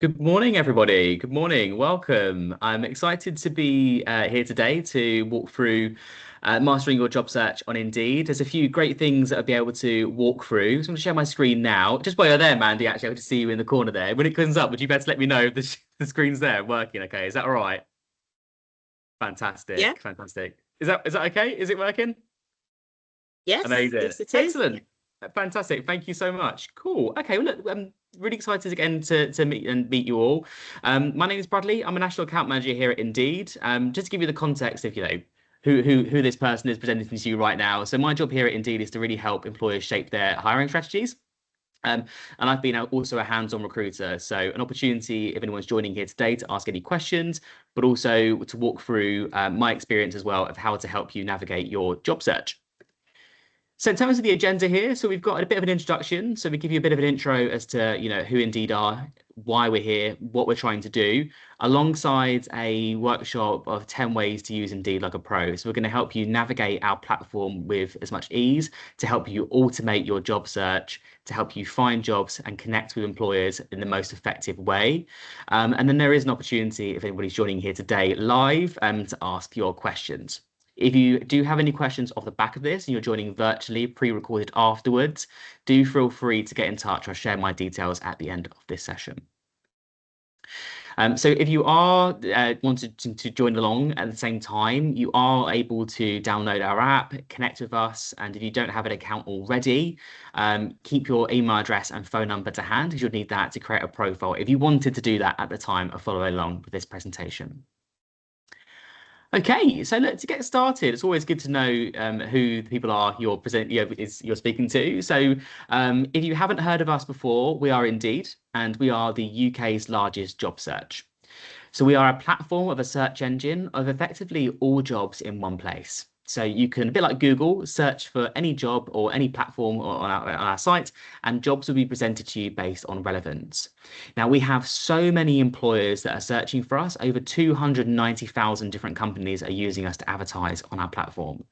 Good morning, everybody. Good morning. Welcome. I'm excited to be here today to walk through mastering your job search on Indeed. There's a few great things that I'll be able to walk through. So I'm going to share my screen now. Just while you're there, Mandy, actually, I to see you in the corner there. When it comes up, would you better let me know if the screen's there working? Okay, is that all right? Yeah. Fantastic. Fantastic. Is that okay? Is it working? Yes. Amazing. Yes, it is. Excellent. Fantastic. Thank you so much. Cool. Okay. Well, look, I'm really excited again to meet you all. My name is Bradley. I'm a national account manager here at Indeed. Just to give you the context of, who this person is presenting to you right now. So my job here at Indeed is to really help employers shape their hiring strategies. And I've been also a hands-on recruiter, so an opportunity if anyone's joining here today to ask any questions, but also to walk through my experience as well of how to help you navigate your job search. So in terms of the agenda here, so we've got a bit of an introduction. So we give you a bit of an intro as to, who Indeed are, why we're here, what we're trying to do, alongside a workshop of 10 ways to use Indeed like a pro. So we're going to help you navigate our platform with as much ease to help you automate your job search, to help you find jobs and connect with employers in the most effective way. And then there is an opportunity, if anybody's joining here today live, to ask your questions. If you do have any questions off the back of this and you're joining virtually, pre-recorded afterwards, do feel free to get in touch. I'll share my details at the end of this session. So if you are wanted to join along at the same time, you are able to download our app, connect with us, and if you don't have an account already, keep your email address and phone number to hand because you'll need that to create a profile if you wanted to do that at the time of following along with this presentation. Okay, so look, to get started, it's always good to know who the people are you're speaking to. So if you haven't heard of us before, we are Indeed, and we are the UK's largest job search. So we are a platform of a search engine of effectively all jobs in one place. So you can, a bit like Google, search for any job or any platform on our site, and jobs will be presented to you based on relevance. Now, we have so many employers that are searching for us. Over 290,000 different companies are using us to advertise on our platform.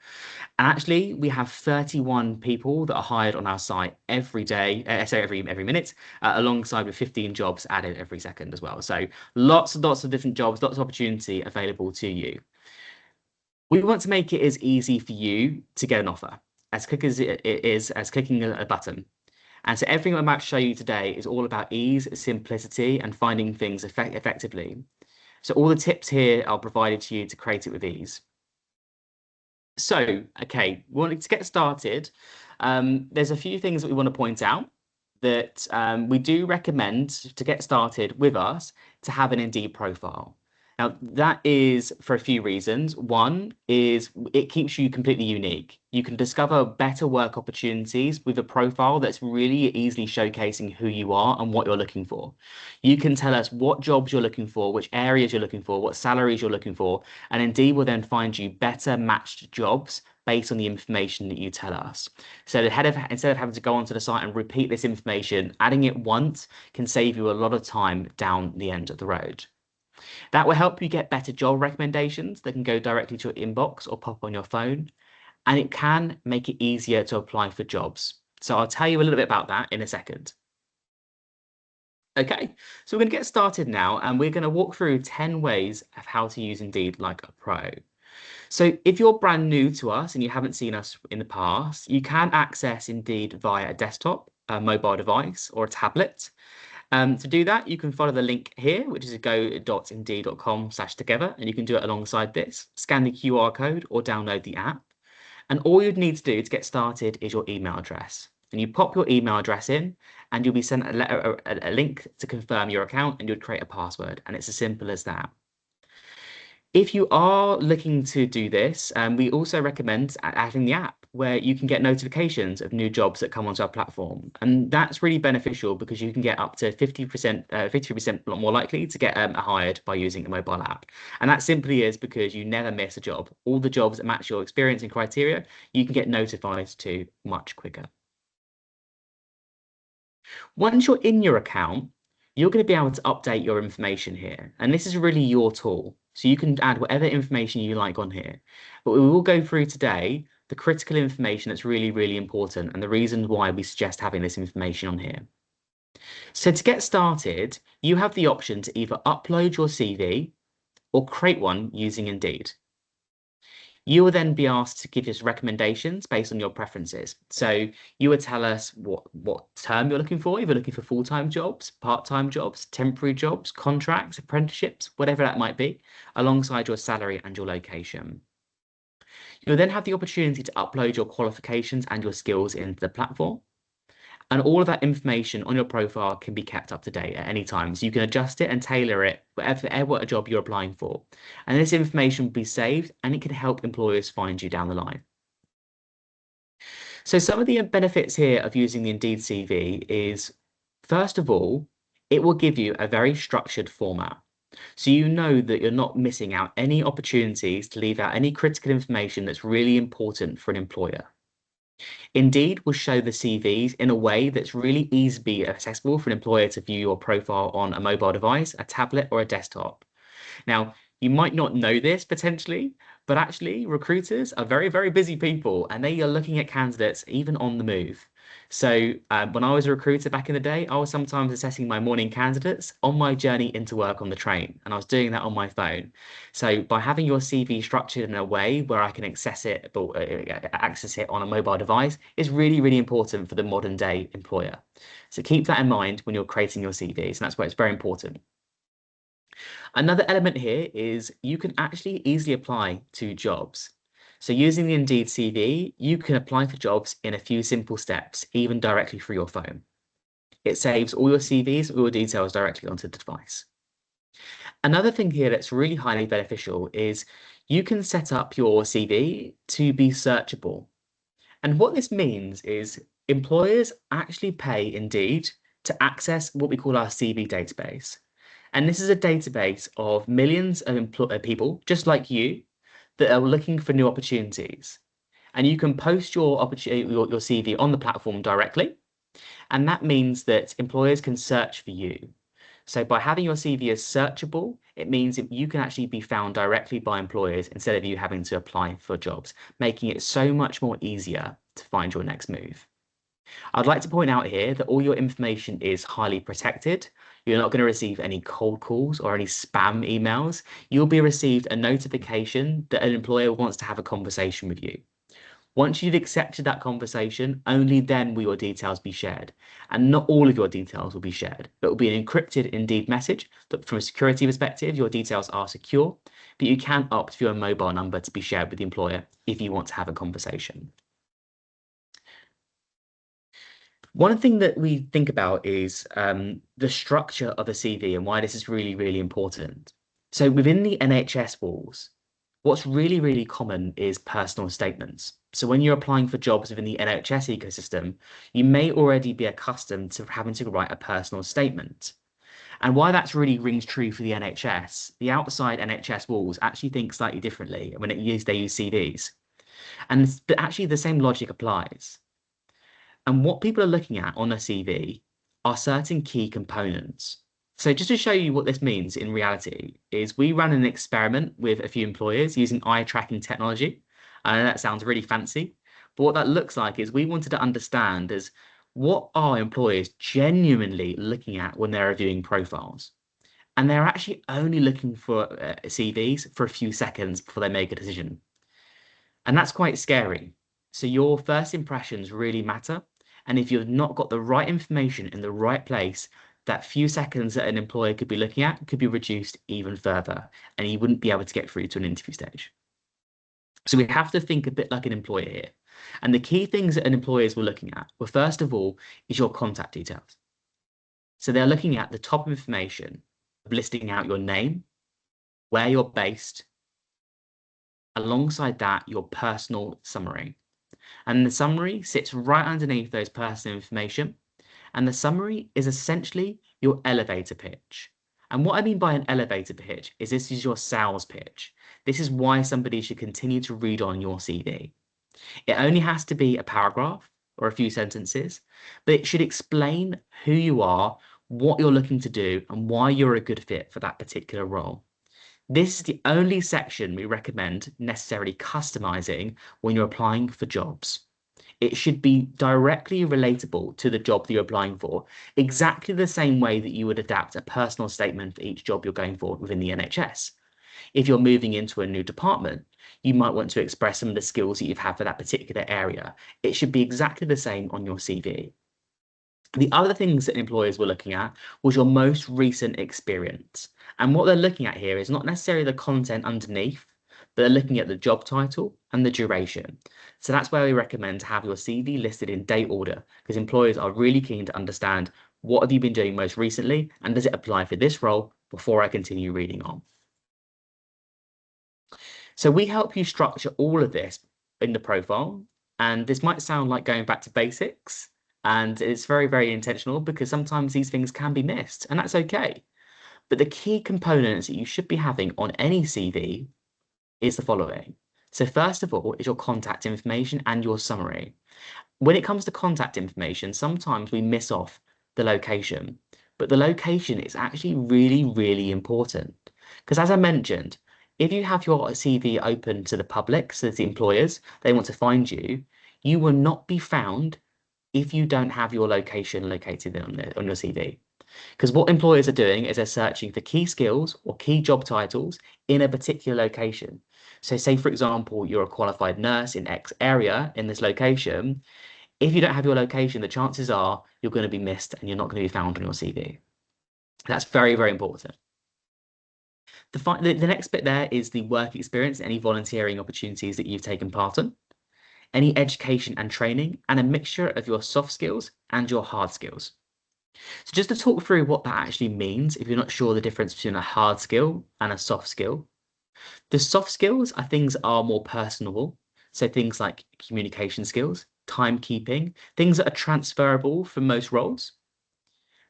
And actually, we have 31 people that are hired on our site every day, every minute, alongside with 15 jobs added every second as well. So lots and lots of different jobs, lots of opportunity available to you. We want to make it as easy for you to get an offer, as quick as it is as clicking a button. And so everything I'm about to show you today is all about ease, simplicity, and finding things effectively. So all the tips here are provided to you to create it with ease. So, okay, wanting to get started, there's a few things that we want to point out that we do recommend to get started with us to have an Indeed profile. Now, that is for a few reasons. One is it keeps you completely unique. You can discover better work opportunities with a profile that's really easily showcasing who you are and what you're looking for. You can tell us what jobs you're looking for, which areas you're looking for, what salaries you're looking for, and Indeed will then find you better matched jobs based on the information that you tell us. So instead of having to go onto the site and repeat this information, adding it once can save you a lot of time down the end of the road. That will help you get better job recommendations that can go directly to your inbox or pop on your phone. And it can make it easier to apply for jobs. So I'll tell you a little bit about that in a second. Okay, so we're going to get started now and we're going to walk through 10 ways of how to use Indeed like a pro. So if you're brand new to us and you haven't seen us in the past, you can access Indeed via a desktop, a mobile device, or a tablet. To do that, you can follow the link here, which is go.indeed.com/together, and you can do it alongside this. Scan the QR code or download the app. And all you'd need to do to get started is your email address. And you pop your email address in, and you'll be sent a link to confirm your account, and you'd create a password. And it's as simple as that. If you are looking to do this, we also recommend adding the app where you can get notifications of new jobs that come onto our platform. And that's really beneficial because you can get up to 50%, 53% more likely to get hired by using a mobile app. And that simply is because you never miss a job. All the jobs that match your experience and criteria, you can get notified to much quicker. Once you're in your account, you're going to be able to update your information here. And this is really your tool. So you can add whatever information you like on here. But we will go through today the critical information that's really, really important and the reasons why we suggest having this information on here. So to get started, you have the option to either upload your CV or create one using Indeed. You will then be asked to give us recommendations based on your preferences. So you would tell us what term you're looking for. If you're looking for full-time jobs, part-time jobs, temporary jobs, contracts, apprenticeships, whatever that might be, alongside your salary and your location. You'll then have the opportunity to upload your qualifications and your skills into the platform. And all of that information on your profile can be kept up to date at any time. So you can adjust it and tailor it whatever job you're applying for. And this information will be saved and it can help employers find you down the line. So some of the benefits here of using the Indeed CV is, first of all, it will give you a very structured format. So you know that you're not missing out any opportunities to leave out any critical information that's really important for an employer. Indeed will show the CVs in a way that's really easily accessible for an employer to view your profile on a mobile device, a tablet, or a desktop. Now, you might not know this potentially, but actually recruiters are very, very busy people and they are looking at candidates even on the move. So when I was a recruiter back in the day, I was sometimes assessing my morning candidates on my journey into work on the train, and I was doing that on my phone. So by having your CV structured in a way where I can access it on a mobile device is really, really important for the modern day employer. So keep that in mind when you're creating your CVs, and that's why it's very important. Another element here is you can actually easily apply to jobs. So using the Indeed CV, you can apply for jobs in a few simple steps, even directly through your phone. It saves all your CVs, all your details directly onto the device. Another thing here that's really highly beneficial is you can set up your CV to be searchable. And what this means is employers actually pay Indeed to access what we call our CV database. And this is a database of millions of people, just like you, that are looking for new opportunities. And you can post your CV on the platform directly. And that means that employers can search for you. So by having your CV as searchable, it means that you can actually be found directly by employers instead of you having to apply for jobs, making it so much more easier to find your next move. I'd like to point out here that all your information is highly protected. You're not going to receive any cold calls or any spam emails. You'll be received a notification that an employer wants to have a conversation with you. Once you've accepted that conversation, only then will your details be shared. And not all of your details will be shared. It will be an encrypted Indeed message that from a security perspective, your details are secure, but you can opt for your mobile number to be shared with the employer if you want to have a conversation. One thing that we think about is the structure of a CV and why this is really, really important. So within the NHS walls, what's really, really common is personal statements. So when you're applying for jobs within the NHS ecosystem, you may already be accustomed to having to write a personal statement. And why that's really rings true for the NHS, the outside NHS walls actually think slightly differently when they use CVs. But actually the same logic applies. And what people are looking at on a CV are certain key components. So just to show you what this means in reality is we ran an experiment with a few employers using eye tracking technology. I know that sounds really fancy, but what that looks like is we wanted to understand is what are employers genuinely looking at when they're reviewing profiles? And they're actually only looking for CVs for a few seconds before they make a decision. And that's quite scary. So your first impressions really matter. And if you've not got the right information in the right place, that few seconds that an employer could be looking at could be reduced even further, and you wouldn't be able to get through to an interview stage. So we have to think a bit like an employer here. And the key things that an employers were looking at, well, first of all, is your contact details. So they're looking at the top information of listing out your name, where you're based, alongside that, your personal summary. And the summary sits right underneath those personal information. And the summary is essentially your elevator pitch. And what I mean by an elevator pitch is this is your sales pitch. This is why somebody should continue to read on your CV. It only has to be a paragraph or a few sentences, but it should explain who you are, what you're looking to do, and why you're a good fit for that particular role. This is the only section we recommend necessarily customizing when you're applying for jobs. It should be directly relatable to the job that you're applying for, exactly the same way that you would adapt a personal statement for each job you're going for within the NHS. If you're moving into a new department, you might want to express some of the skills that you've had for that particular area. It should be exactly the same on your CV. The other things that employers were looking at was your most recent experience. And what they're looking at here is not necessarily the content underneath, but they're looking at the job title and the duration. So that's where we recommend to have your CV listed in date order, because employers are really keen to understand what have you been doing most recently and does it apply for this role before I continue reading on. So we help you structure all of this in the profile. And this might sound like going back to basics, and it's very, very intentional because sometimes these things can be missed, and that's okay. But the key components that you should be having on any CV is the following. So first of all is your contact information and your summary. When it comes to contact information, sometimes we miss off the location, but the location is actually really, really important. Because as I mentioned, if you have your CV open to the public, so the employers, they want to find you, you will not be found if you don't have your location located on your CV. Because what employers are doing is they're searching for key skills or key job titles in a particular location. So say, for example, you're a qualified nurse in X area in this location. If you don't have your location, the chances are you're going to be missed and you're not going to be found on your CV. That's very, very important. The next bit there is the work experience, any volunteering opportunities that you've taken part in, any education and training, and a mixture of your soft skills and your hard skills. So just to talk through what that actually means, if you're not sure the difference between a hard skill and a soft skill, the soft skills are things that are more personable. So things like communication skills, timekeeping, things that are transferable for most roles.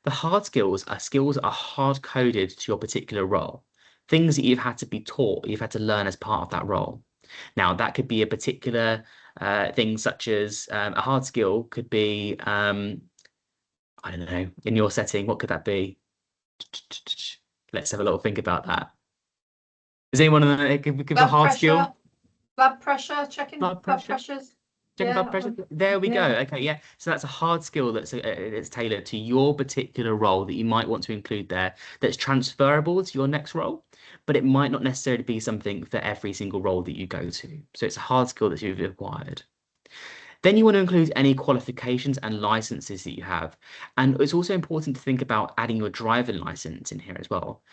The hard skills that are hard coded to your particular role, things that you've had to be taught, you've had to learn as part of that role. Now, that could be a particular thing such as a hard skill could be, I don't know, in your setting, what could that be? Let's have a little think about that. Is anyone give a hard skill? Blood pressure, checking Blood blood pressure? pressures. Checking blood pressure? There we go. Yeah. Okay, yeah. So that's a hard skill that's tailored to your particular role that you might want to include there, that's transferable to your next role, but it might not necessarily be something for every single role that you go to. So it's a hard skill that you've acquired. Then you want to include any qualifications and licenses that you have. And it's also important to think about adding your driving license in here as well.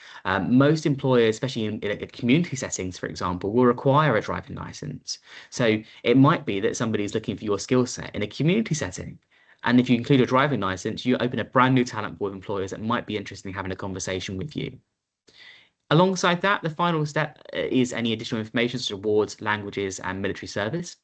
Most employers, especially in community settings, for example, will require a driving license. So it might be that somebody's looking for your skill set in a community setting. And if you include a driving license, you open a brand new talent pool of employers that might be interested in having a conversation with you. Alongside that, the final step is any additional information such as awards, languages, and military service.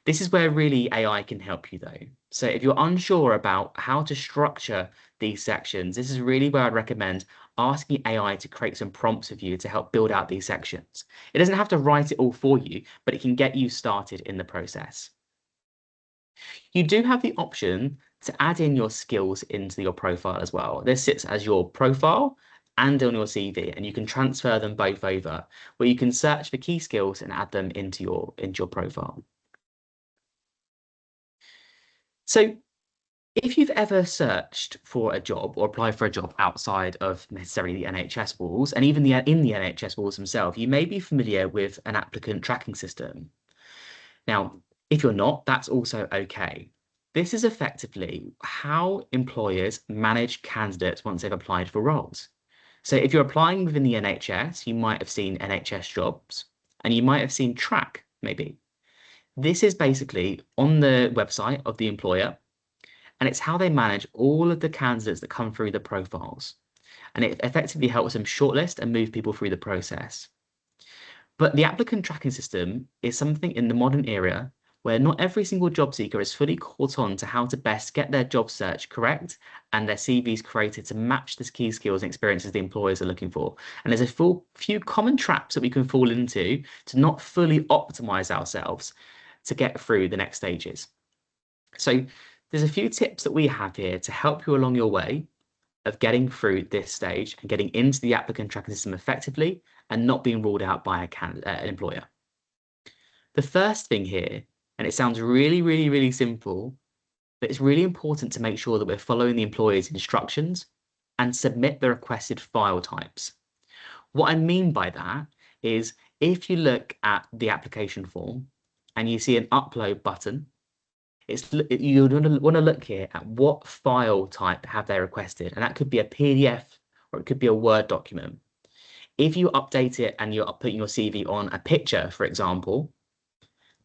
This is where really AI can help you though. So if you're unsure about how to structure these sections, this is really where I'd recommend asking AI to create some prompts of you to help build out these sections. It doesn't have to write it all for you, but it can get you started in the process. You do have the option to add in your skills into your profile as well. This sits as your profile and on your CV, and you can transfer them both over, where you can search for key skills and add them into your profile. So if you've ever searched for a job or applied for a job outside of necessarily the NHS walls, and even in the NHS walls themselves, you may be familiar with an applicant tracking system. Now, if you're not, that's also okay. This is effectively how employers manage candidates once they've applied for roles. So if you're applying within the NHS, you might have seen NHS jobs, and you might have seen track, maybe. This is basically on the website of the employer, and it's how they manage all of the candidates that come through the profiles. And it effectively helps them shortlist and move people through the process. But the applicant tracking system is something in the modern era where not every single job seeker is fully caught on to how to best get their job search correct and their CVs created to match the key skills and experiences the employers are looking for. And there's a few common traps that we can fall into to not fully optimize ourselves to get through the next stages. So there's a few tips that we have here to help you along your way of getting through this stage and getting into the applicant tracking system effectively and not being ruled out by an employer. The first thing here And it sounds really, really, really simple, but it's really important to make sure that we're following the employer's instructions and submit the requested file types. What I mean by that is if you look at the application form and you see an upload button, you want to look here at what file type have they requested, and that could be a PDF or it could be a Word document. If you update it and you're putting your CV on a picture, for example,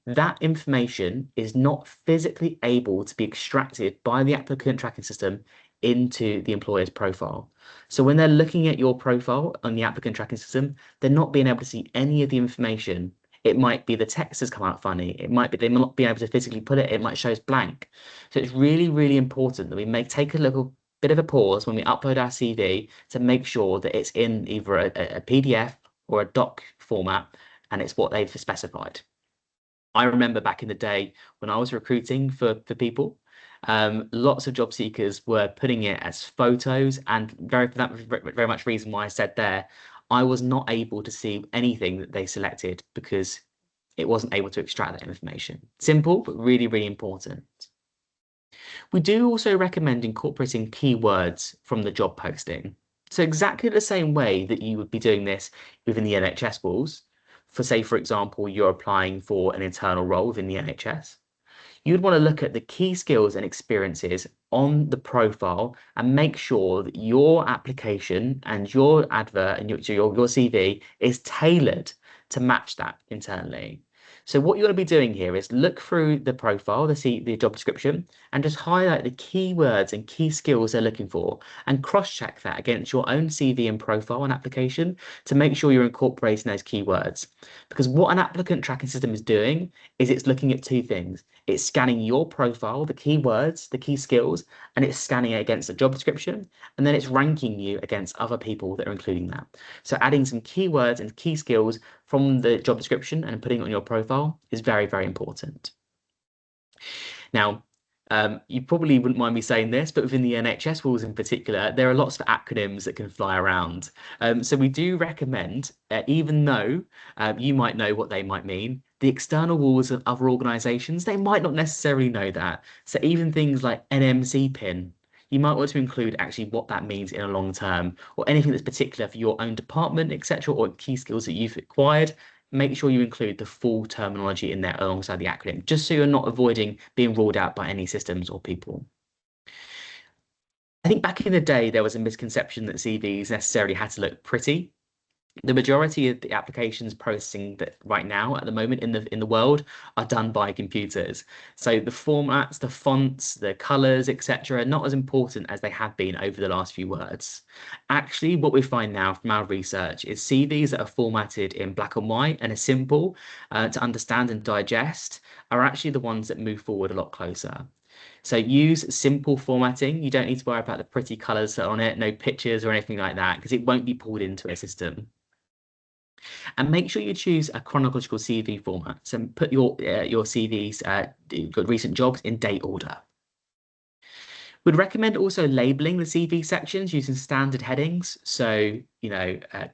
that information is not physically able to be extracted by the applicant tracking system into the employer's profile. So when they're looking at your profile on the applicant tracking system, they're not being able to see any of the information. It might be the text has come out funny. It might be they might not be able to physically put it. It might show as blank. So it's really, really important that we take a little bit of a pause when we upload our CV to make sure that it's in either a PDF or a doc format and it's what they've specified. I remember back in the day when I was recruiting for people, lots of job seekers were putting it as photos, and that was very much reason why I said there, I was not able to see anything that they selected because it wasn't able to extract that information. Simple, but really, really important. We do also recommend incorporating keywords from the job posting. So exactly the same way that you would be doing this within the NHS rules, for say, for example, you're applying for an internal role within the NHS, you'd want to look at the key skills and experiences on the profile and make sure that your application and your advert and your CV is tailored to match that internally. So what you're going to be doing here is look through the profile, the job description, and just highlight the keywords and key skills they're looking for and cross-check that against your own CV and profile and application to make sure you're incorporating those keywords. Because what an applicant tracking system is doing is it's looking at two things. It's scanning your profile, the keywords, the key skills, and it's scanning it against the job description, and then it's ranking you against other people that are including that. So adding some keywords and key skills from the job description and putting it on your profile is very, very important. Now, you probably wouldn't mind me saying this, but within the NHS rules in particular, there are lots of acronyms that can fly around. So we do recommend, even though you might know what they might mean, the external rules of other organisations, they might not necessarily know that. So even things like NMC PIN, you might want to include actually what that means in a long term, or anything that's particular for your own department, etc., or key skills that you've acquired. Make sure you include the full terminology in there alongside the acronym, just so you're not avoiding being ruled out by any systems or people. I think back in the day, there was a misconception that CVs necessarily had to look pretty. The majority of the applications processing that right now at the moment in the world are done by computers. So the formats, the fonts, the colors, etc., are not as important as they have been over the last few words. Actually, what we find now from our research is CVs that are formatted in black and white and are simple to understand and digest are actually the ones that move forward a lot closer. So use simple formatting. You don't need to worry about the pretty colors on it, no pictures or anything like that, because it won't be pulled into a system. And make sure you choose a chronological CV format. So put your CVs, your recent jobs in date order. We'd recommend also labeling the CV sections using standard headings. So,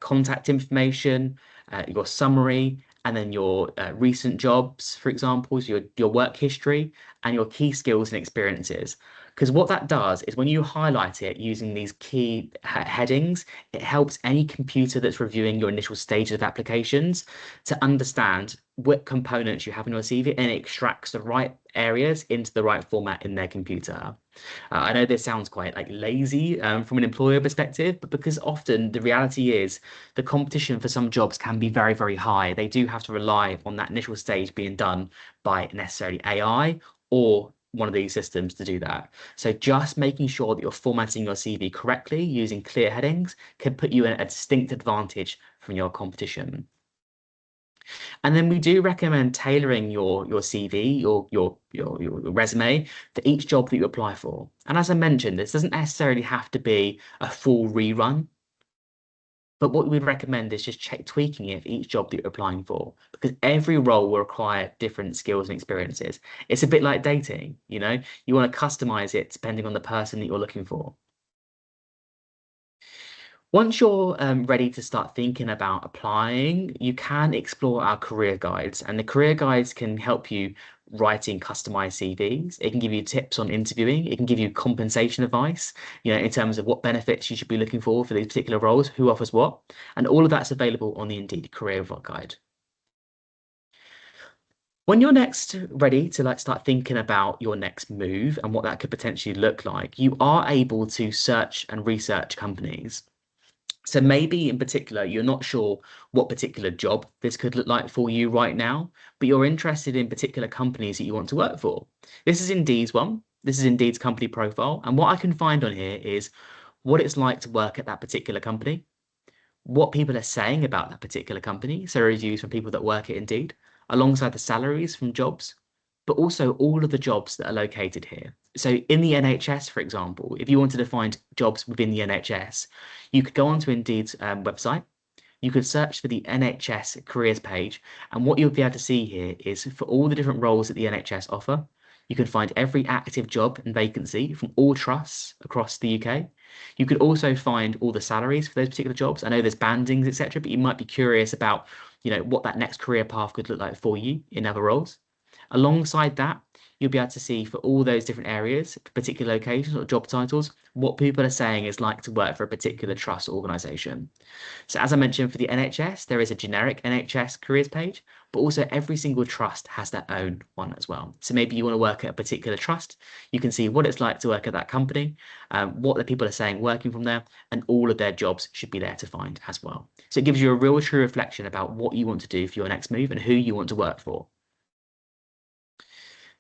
contact information, your summary, and then your recent jobs, for example, so your work history and your key skills and experiences. Because what that does is when you highlight it using these key headings, it helps any computer that's reviewing your initial stages of applications to understand what components you have in your CV and it extracts the right areas into the right format in their computer. I know this sounds quite like lazy from an employer perspective, but because often the reality is the competition for some jobs can be very, very high. They do have to rely on that initial stage being done by necessarily AI or one of these systems to do that. So just making sure that you're formatting your CV correctly using clear headings can put you in a distinct advantage from your competition. And then we do recommend tailoring your CV, your resume for each job that you apply for. And as I mentioned, this doesn't necessarily have to be a full rerun. But what we'd recommend is just tweaking it for each job that you're applying for, because every role will require different skills and experiences. It's a bit like dating, you want to customize it depending on the person that you're looking for. Once you're ready to start thinking about applying, you can explore our career guides, and the career guides can help you writing customized CVs. It can give you tips on interviewing. It can give you compensation advice, in terms of what benefits you should be looking for these particular roles, who offers what, and all of that's available on the Indeed Career Guide. When you're next ready to start thinking about your next move and what that could potentially look like, you are able to search and research companies. So maybe in particular, you're not sure what particular job this could look like for you right now, but you're interested in particular companies that you want to work for. This is Indeed's one. This is Indeed's company profile. And what I can find on here is what it's like to work at that particular company, what people are saying about that particular company, so reviews from people that work at Indeed, alongside the salaries from jobs, but also all of the jobs that are located here. So in the NHS, for example, if you wanted to find jobs within the NHS, you could go onto Indeed's website. You could search for the NHS careers page, and what you'll be able to see here is for all the different roles that the NHS offer, you can find every active job and vacancy from all trusts across the UK. You could also find all the salaries for those particular jobs. I know there's bandings, etc., but you might be curious about, what that next career path could look like for you in other roles. Alongside that, you'll be able to see for all those different areas, particular locations or job titles, what people are saying is like to work for a particular trust organisation. So as I mentioned, for the NHS, there is a generic NHS careers page, but also every single trust has their own one as well. So maybe you want to work at a particular trust, you can see what it's like to work at that company, what the people are saying working from there, and all of their jobs should be there to find as well. So it gives you a real true reflection about what you want to do for your next move and who you want to work for.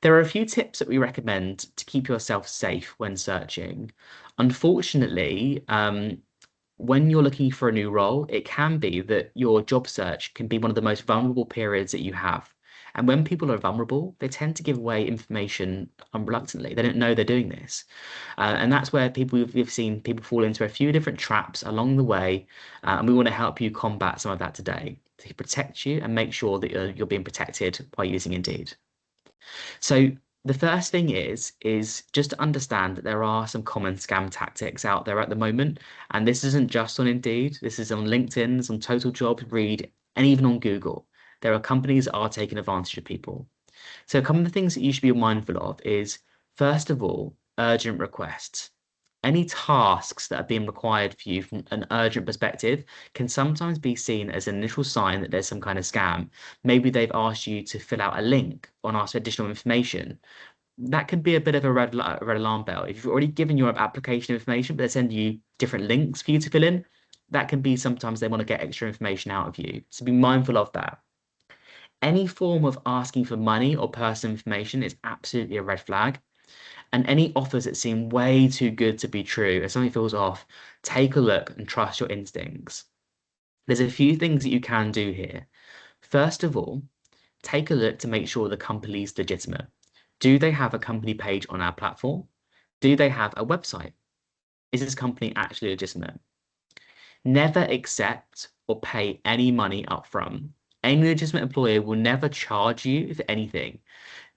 There are a few tips that we recommend to keep yourself safe when searching. Unfortunately, when you're looking for a new role, it can be that your job search can be one of the most vulnerable periods that you have. And when people are vulnerable, they tend to give away information unreluctantly. They don't know they're doing this. And that's where we've seen people fall into a few different traps along the way. And we want to help you combat some of that today to protect you and make sure that you're being protected by using Indeed. So the first thing is just to understand that there are some common scam tactics out there at the moment. And this isn't just on Indeed. This is on LinkedIn, on Total Jobs, Reed, and even on Google. There are companies that are taking advantage of people. So a couple of the things that you should be mindful of is, first of all, urgent requests. Any tasks that are being required for you from an urgent perspective can sometimes be seen as an initial sign that there's some kind of scam. Maybe they've asked you to fill out a link or ask for additional information. That could be a bit of a red alarm bell. If you've already given your application information, but they're sending you different links for you to fill in, that can be sometimes they want to get extra information out of you. So be mindful of that. Any form of asking for money or personal information is absolutely a red flag. And any offers that seem way too good to be true, if something feels off, take a look and trust your instincts. There's a few things that you can do here. First of all, take a look to make sure the company is legitimate. Do they have a company page on our platform? Do they have a website? Is this company actually legitimate? Never accept or pay any money up front. Any legitimate employer will never charge you for anything.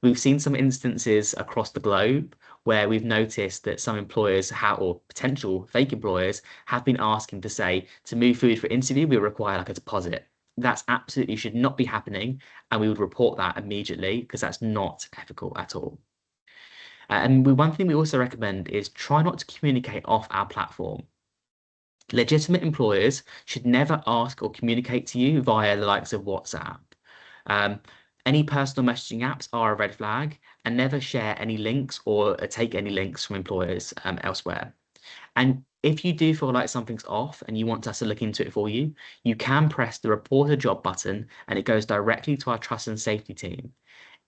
We've seen some instances across the globe where we've noticed that some employers have, or potential fake employers have been asking to say, to move food for interview, we require like a deposit. That's absolutely should not be happening. And we would report that immediately because that's not ethical at all. And one thing we also recommend is try not to communicate off our platform. Legitimate employers should never ask or communicate to you via the likes of WhatsApp. Um, any personal messaging apps are a red flag, and never share any links or take any links from employers elsewhere. And if you do feel like something's off and you want us to look into it for you, you can press the report a job button and it goes directly to our trust and safety team.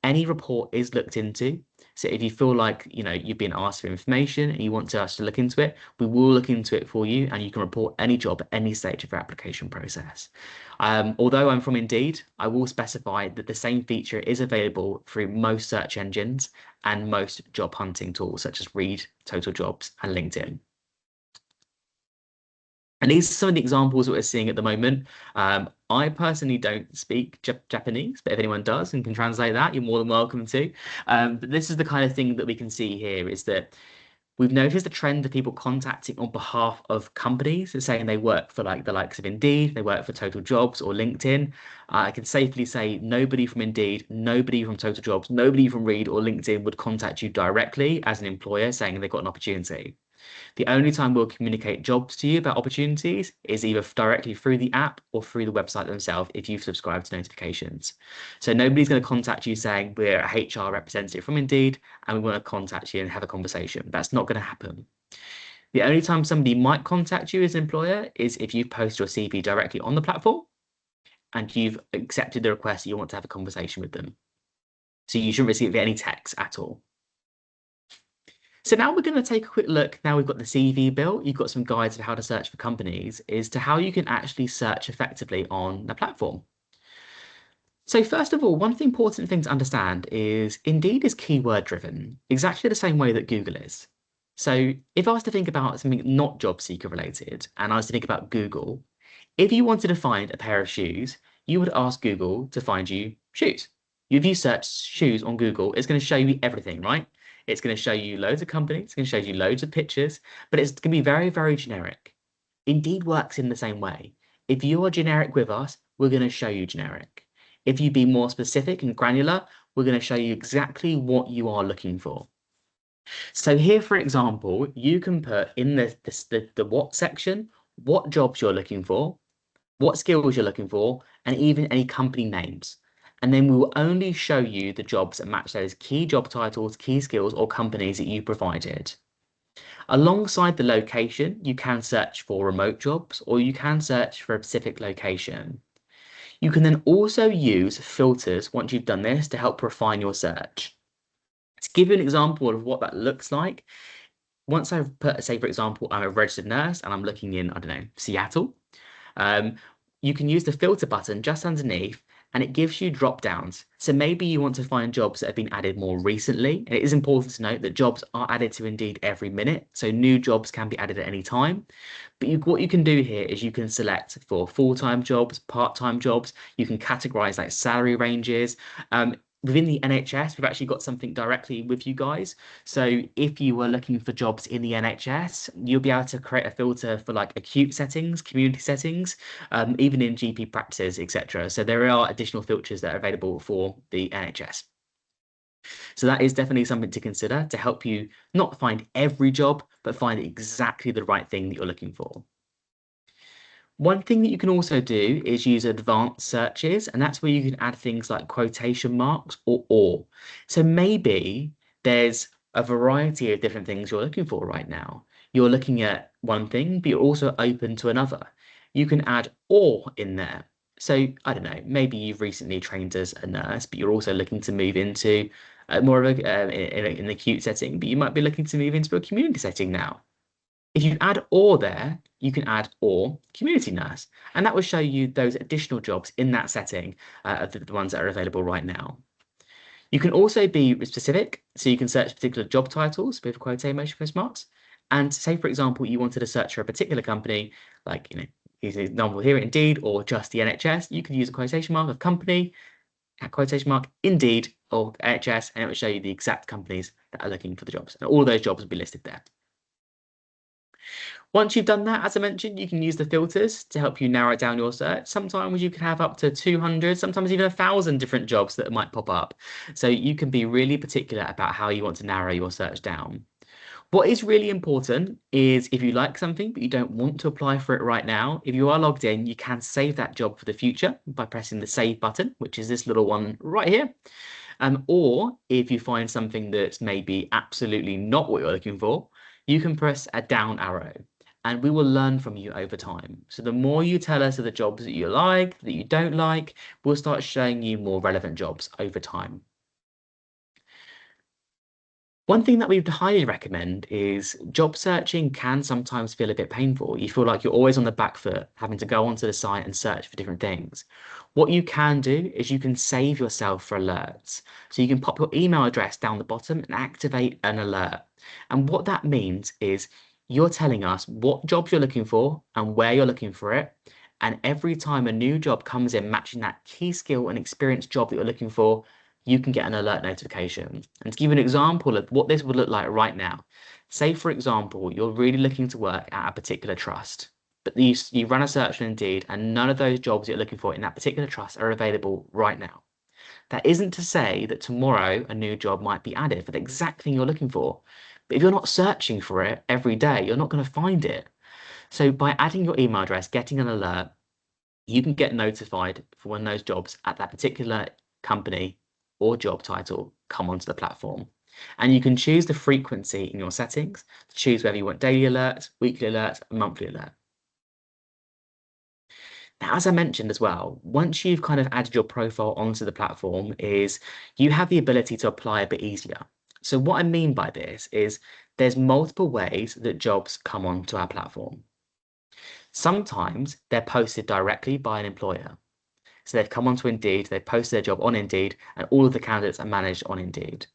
Any report is looked into. So if you feel like, you've been asked for information and you want us to look into it, we will look into it for you and you can report any job at any stage of your application process. Although I'm from Indeed, I will specify that the same feature is available through most search engines and most job hunting tools such as Reed, Total Jobs, and LinkedIn. And these are some of the examples that we're seeing at the moment. I personally don't speak Japanese, but if anyone does and can translate that, you're more than welcome to. But this is the kind of thing that we can see here is that We've noticed a trend of people contacting on behalf of companies and saying they work for like the likes of Indeed, they work for Total Jobs or LinkedIn. I can safely say nobody from Indeed, nobody from Total Jobs, nobody from Reed or LinkedIn would contact you directly as an employer saying they've got an opportunity. The only time we'll communicate jobs to you about opportunities is either directly through the app or through the website themselves if you've subscribed to notifications. So nobody's going to contact you saying we're a HR representative from Indeed and we want to contact you and have a conversation. That's not going to happen. The only time somebody might contact you as an employer is if you post your CV directly on the platform and you've accepted the request that you want to have a conversation with them. So you shouldn't receive any text at all. So now we're going to take a quick look. Now we've got the CV built, you've got some guides of how to search for companies, is to how you can actually search effectively on the platform. So first of all, one of the important things to understand is Indeed is keyword driven, exactly the same way that Google is. So if I was to think about something not job seeker related, and I was to think about Google, if you wanted to find a pair of shoes, you would ask Google to find you shoes. If you search shoes on Google, it's going to show you everything, right? It's going to show you loads of companies, it's going to show you loads of pictures, but it's going to be very, very generic. Indeed works in the same way. If you are generic with us, we're going to show you generic. If you be more specific and granular, we're going to show you exactly what you are looking for. So here, for example, you can put in the what section, what jobs you're looking for, what skills you're looking for, and even any company names. And then we will only show you the jobs that match those key job titles, key skills, or companies that you provided. Alongside the location, you can search for remote jobs or you can search for a specific location. You can then also use filters once you've done this to help refine your search. To give you an example of what that looks like, once I've put, say, for example, I'm a registered nurse and I'm looking in, I don't know, Seattle, you can use the filter button just underneath and it gives you drop downs. So maybe you want to find jobs that have been added more recently. And it is important to note that jobs are added to Indeed every minute. So new jobs can be added at any time. But what you can do here is you can select for full-time jobs, part-time jobs. You can categorize like salary ranges. Within the NHS, we've actually got something directly with you guys. So if you were looking for jobs in the NHS, you'll be able to create a filter for like acute settings, community settings, even in GP practices, etc. So there are additional filters that are available for the NHS. So that is definitely something to consider to help you not find every job, but find exactly the right thing that you're looking for. One thing that you can also do is use advanced searches, and that's where you can add things like quotation marks or. So maybe there's a variety of different things you're looking for right now. You're looking at one thing, but you're also open to another. You can add or in there. So I don't know, maybe you've recently trained as a nurse, but you're also looking to move into more of in an acute setting, but you might be looking to move into a community setting now. If you add or there, you can add or community nurse, and that will show you those additional jobs in that setting of the ones that are available right now. You can also be specific, so you can search particular job titles with quotation marks. And say, for example, you wanted to search for a particular company, like, use an example here, Indeed, or just the NHS, you could use a quotation mark of company, a quotation mark, Indeed, or NHS, and it will show you the exact companies that are looking for the jobs. And all of those jobs will be listed there. Once you've done that, as I mentioned, you can use the filters to help you narrow down your search. Sometimes you can have up to 200, sometimes even 1,000 different jobs that might pop up. So you can be really particular about how you want to narrow your search down. What is really important is if you like something, but you don't want to apply for it right now, if you are logged in, you can save that job for the future by pressing the save button, which is this little one right here. Or if you find something that's maybe absolutely not what you're looking for, you can press a down arrow and we will learn from you over time. So the more you tell us of the jobs that you like, that you don't like, we'll start showing you more relevant jobs over time. One thing that we would highly recommend is job searching can sometimes feel a bit painful. You feel like you're always on the back foot, having to go onto the site and search for different things. What you can do is you can save yourself for alerts. So you can pop your email address down the bottom and activate an alert. And what that means is you're telling us what jobs you're looking for and where you're looking for it. And every time a new job comes in matching that key skill and experience job that you're looking for, you can get an alert notification. And to give you an example of what this would look like right now, Say, for example, you're really looking to work at a particular trust, but you run a search on Indeed and none of those jobs you're looking for in that particular trust are available right now. That isn't to say that tomorrow a new job might be added for the exact thing you're looking for. But if you're not searching for it every day, you're not going to find it. So by adding your email address, getting an alert, you can get notified for when those jobs at that particular company or job title come onto the platform. And you can choose the frequency in your settings to choose whether you want daily alerts, weekly alerts, monthly alert. Now, as I mentioned as well, once you've kind of added your profile onto the platform, is you have the ability to apply a bit easier. So what I mean by this is there's multiple ways that jobs come onto our platform. Sometimes they're posted directly by an employer. So they've come onto Indeed, they've posted their job on Indeed, and all of the candidates are managed on Indeed.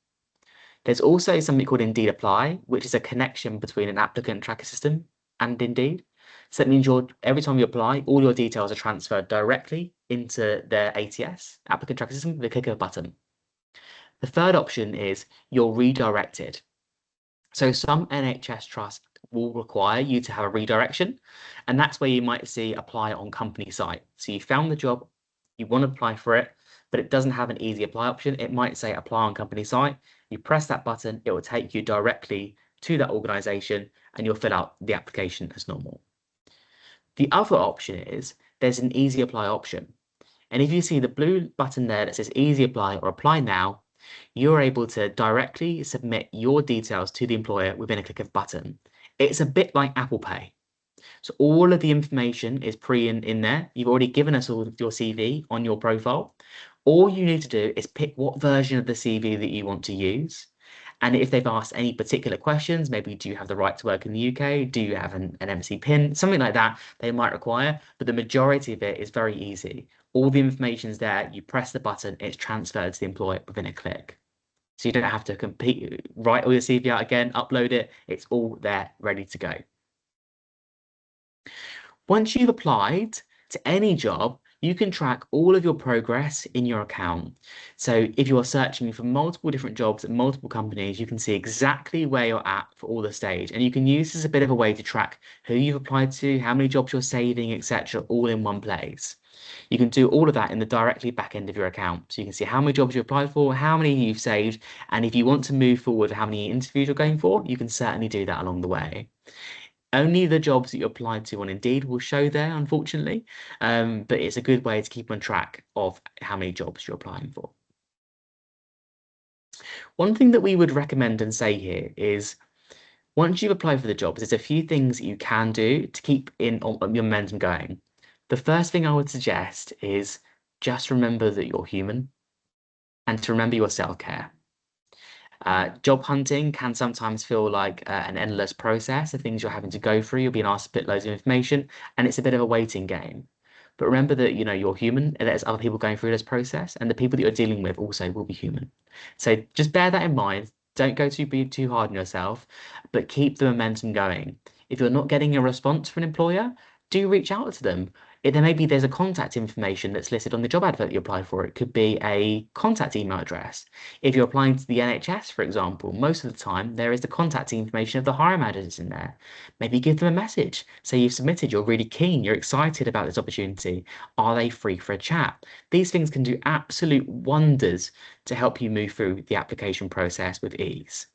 There's also something called Indeed Apply, which is a connection between an applicant tracker system and Indeed. So that means every time you apply, all your details are transferred directly into their ATS, applicant tracker system, with a click of a button. The third option is you're redirected. So some NHS trusts will require you to have a redirection, and that's where you might see apply on company site. So you found the job, you want to apply for it, but it doesn't have an easy apply option. It might say apply on company site. You press that button, it will take you directly to that organization and you'll fill out the application as normal. The other option is there's an easy apply option. And if you see the blue button there that says easy apply or apply now, you're able to directly submit your details to the employer within a click of a button. It's a bit like Apple Pay. So all of the information is in there. You've already given us all of your CV on your profile. All you need to do is pick what version of the CV that you want to use. And if they've asked any particular questions, maybe do you have the right to work in the UK? Do you have an MC PIN? Something like that they might require, but the majority of it is very easy. All the information is there. You press the button, it's transferred to the employer within a click. So you don't have to write all your CV out again, upload it. It's all there, ready to go. Once you've applied to any job, you can track all of your progress in your account. So if you're searching for multiple different jobs at multiple companies, you can see exactly where you're at for all the stage. And you can use this as a bit of a way to track who you've applied to, how many jobs you're saving, etc., all in one place. You can do all of that in the directly back end of your account. So you can see how many jobs you applied for, how many you've saved, and if you want to move forward, how many interviews you're going for, you can certainly do that along the way. Only the jobs that you applied to on Indeed will show there, unfortunately, but it's a good way to keep on track of how many jobs you're applying for. One thing that we would recommend and say here is once you've applied for the jobs, there's a few things that you can do to keep your momentum going. The first thing I would suggest is just remember that you're human and to remember your self-care. Job hunting can sometimes feel like an endless process of things you're having to go through. You're being asked to put loads of information, and it's a bit of a waiting game. But remember that you're human, and there's other people going through this process, and the people that you're dealing with also will be human. So just bear that in mind. Don't be too hard on yourself, but keep the momentum going. If you're not getting a response from an employer, do reach out to them. There's a contact information that's listed on the job advert you apply for. It could be a contact email address. If you're applying to the NHS, for example, most of the time there is the contact information of the hiring managers in there. Maybe give them a message. Say you've submitted, you're really keen, you're excited about this opportunity. Are they free for a chat? These things can do absolute wonders to help you move through the application process with ease.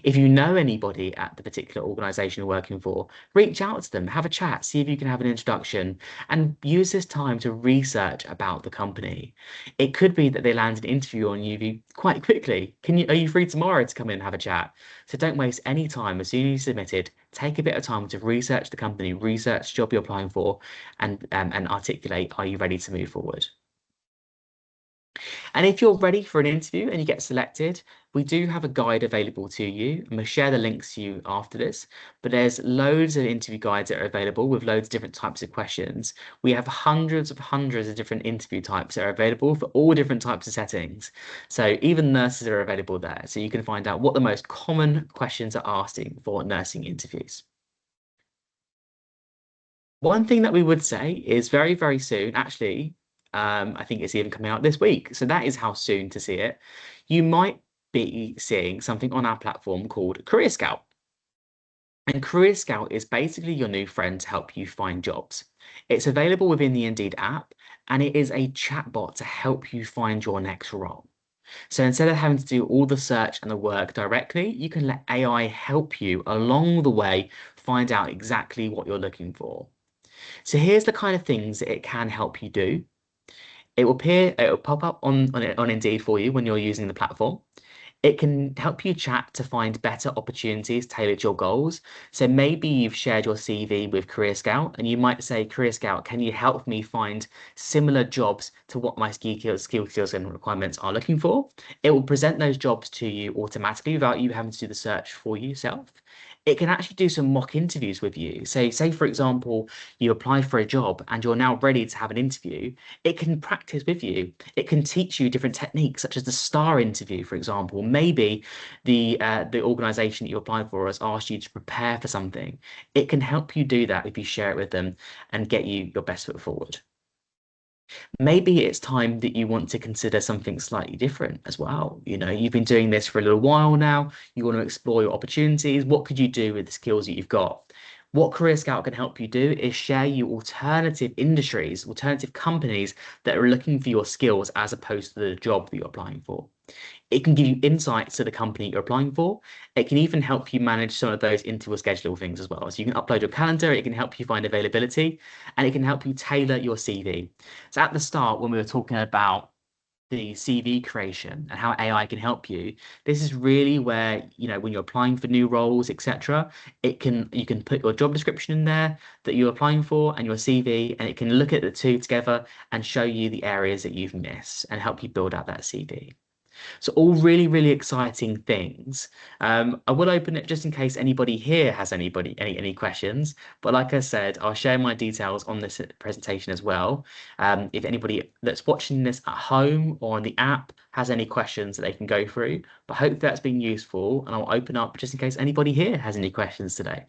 If you know anybody at the particular organization you're working for, reach out to them, have a chat, see if you can have an introduction, and use this time to research about the company. It could be that they land an interview on you quite quickly. Are you free tomorrow to come in and have a chat? So don't waste any time. As soon as you submit it, take a bit of time to research the company, research the job you're applying for, and articulate, are you ready to move forward? And if you're ready for an interview and you get selected, we do have a guide available to you, and we'll share the links to you after this. But there's loads of interview guides that are available with loads of different types of questions. We have hundreds of different interview types that are available for all different types of settings. So even nurses are available there. So you can find out what the most common questions are asking for nursing interviews. One thing that we would say is very, very soon, actually, I think it's even coming out this week. So that is how soon to see it. You might be seeing something on our platform called Career Scout. And Career Scout is basically your new friend to help you find jobs. It's available within the Indeed app, and it is a chatbot to help you find your next role. So instead of having to do all the search and the work directly, you can let AI help you along the way find out exactly what you're looking for. So here's the kind of things that it can help you do. It will pop up on Indeed for you when you're using the platform. It can help you chat to find better opportunities tailored to your goals. So maybe you've shared your CV with Career Scout and you might say, Career Scout, can you help me find similar jobs to what my skills and requirements are looking for? It will present those jobs to you automatically without you having to do the search for yourself. It can actually do some mock interviews with you. So say, for example, you apply for a job and you're now ready to have an interview. It can practice with you. It can teach you different techniques, such as the STAR interview, for example. Maybe the organization that you apply for has asked you to prepare for something. It can help you do that if you share it with them and get you your best foot forward. Maybe it's time that you want to consider something slightly different as well. You know, you've been doing this for a little while now. You want to explore your opportunities. What could you do with the skills that you've got? What Career Scout can help you do is share you alternative industries, alternative companies that are looking for your skills as opposed to the job that you're applying for. It can give you insights to the company you're applying for. It can even help you manage some of those into a schedule things as well. So you can upload your calendar, it can help you find availability, and it can help you tailor your CV. So at the start, when we were talking about the CV creation and how AI can help you, this is really where, you know, when you're applying for new roles, etc., you can put your job description in there that you're applying for and your CV, and it can look at the two together and show you the areas that you've missed and help you build out that CV. So all really, really exciting things. I will open it just in case anybody here has any questions. But like I said, I'll share my details on this presentation as well. If anybody that's watching this at home or on the app has any questions that they can go through. But hopefully that's been useful, and I'll open up just in case anybody here has any questions today.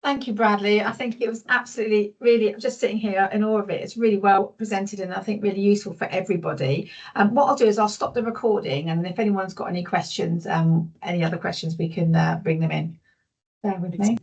Thank you, Bradley. I think it was absolutely, really, just sitting here in awe of it. It's really well presented and I think really useful for everybody. What I'll do is I'll stop the recording, and if anyone's got any questions, any other questions, we can bring them in. Bear with me.